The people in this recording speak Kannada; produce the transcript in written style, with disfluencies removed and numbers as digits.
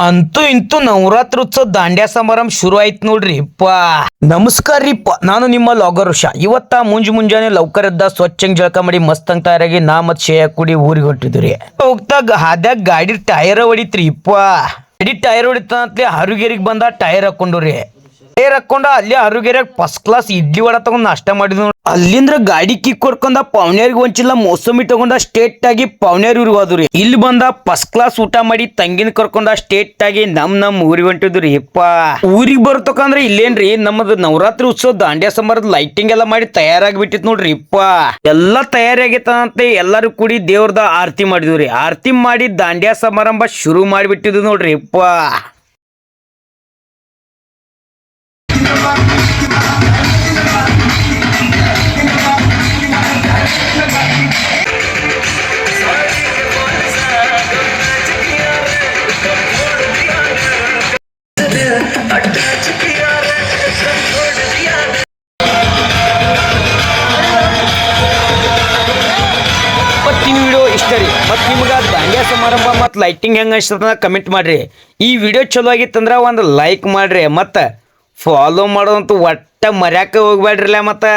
ಅಂತೂ ಇಂತೂ ನವರಾತ್ರಿ ಉತ್ಸವ ದಾಂಡ್ಯಾ ಸಮಾರಂಭ ಶುರು ಆಯ್ತು ನೋಡ್ರಿ ನಮಸ್ಕಾರ ರೀಪ್ಪ, ನಾನು ನಿಮ್ಮ ಲಾಗರ್ ಉಷಾ. ಇವತ್ತ ಮುಂಜಾನೆ ಲೌಕರ್ ಎದ್ದ ಸ್ವಚ್ಛಂಗ್ ಜಳಕ ಮಾಡಿ ಮಸ್ತ್ ಅಂತ ತಯಾರಾಗಿ ನಾ ಮತ್ ಶೇಯ ಕೂಡಿ ಊರಿಗೆ ಹೊಂಟಿದ್ರಿ. ಹೋಗ್ತಾ ಹಾದ್ಯಾಗ ಗಾಡಿ ಟೈರ್ ಹೊಡಿತ್ರಿ ಗಾಡಿ ಟೈರ್ ಹೊಡಿತ ಅಂತಲೇ ಹರುಗೇರಿಗೆ ಬಂದ ಟೈರ್ ಹಾಕೊಂಡ್ರಿ. ಟೈರ್ ಹಾಕೊಂಡ ಅಲ್ಲಿ ಹರುಗೇರಿಯಾಗ ಫಸ್ಟ್ ಕ್ಲಾಸ್ ಇಡ್ಲಿ ವಡ ತಗೊಂಡ್ ನಾಷ್ಟ ಮಾಡಿದ್ವಿ. ಅಲ್ಲಿಂದ್ರ ಗಾಡಿ ಕಿಕ್ ಕೊಡ್ಕೊಂಡ ಪವನ್ಯಾರಿಗೆ ಒಂಚಿಲ್ಲ ಮೋಸಂಬಿ ತಗೊಂಡ ಸ್ಟೇಟ್ ಆಗಿ ಪವನ್ಯಾರ ಊರಿಗೆ ಹೋದ್ರಿ. ಇಲ್ಲಿ ಬಂದ ಫಸ್ಟ್ ಕ್ಲಾಸ್ ಊಟ ಮಾಡಿ ತಂಗಿನ ಕರ್ಕೊಂಡ ಸ್ಟೇಟ್ ಆಗಿ ನಮ್ ಊರಿಗೆ ಹೊಂಟಿದ್ರಿ. ಊರಿಗೆ ಬರ್ತಕಂದ್ರೆ ಇಲ್ಲೇನ್ರಿ ನಮ್ಮದು ನವರಾತ್ರಿ ಉತ್ಸವ ದಾಂಡ್ಯಾ ಸಮಾರಂಭದ ಲೈಟಿಂಗ್ ಎಲ್ಲ ಮಾಡಿ ತಯಾರಾಗಿ ನೋಡ್ರಿ. ಎಲ್ಲಾ ತಯಾರಿ ಆಗೈತಂತೆ ಎಲ್ಲರೂ ಕೂಡಿ ದೇವ್ರದ ಆರತಿ ಮಾಡಿದ್ವಿ. ಆರತಿ ಮಾಡಿ ದಾಂಡ್ಯಾ ಸಮಾರಂಭ ಶುರು ಮಾಡಿಬಿಟ್ಟಿದ್ವಿ ನೋಡ್ರಿ. ವಿಡಿಯೋ ಇಷ್ಟ ರೀ. ಮತ್ತು ನಿಮ್ಗೆ ದಾಂಡ್ಯಾ ಸಮಾರಂಭ ಮತ್ತು ಲೈಟಿಂಗ್ ಹೆಂಗೆ ಅನ್ಸ್ತದ ಕಮೆಂಟ್ ಮಾಡ್ರಿ. ಈ ವಿಡಿಯೋ ಚಲೋ ಆಗಿತ್ತಂದ್ರೆ ಒಂದು ಲೈಕ್ ಮಾಡ್ರಿ, ಮತ್ತು ಫಾಲೋ ಮಾಡೋದಂತೂ ಒಟ್ಟ ಮರ್ಯಾಕ ಹೋಗ್ಬೇಡ್ರಲ್ಲ. ಮತ್ತು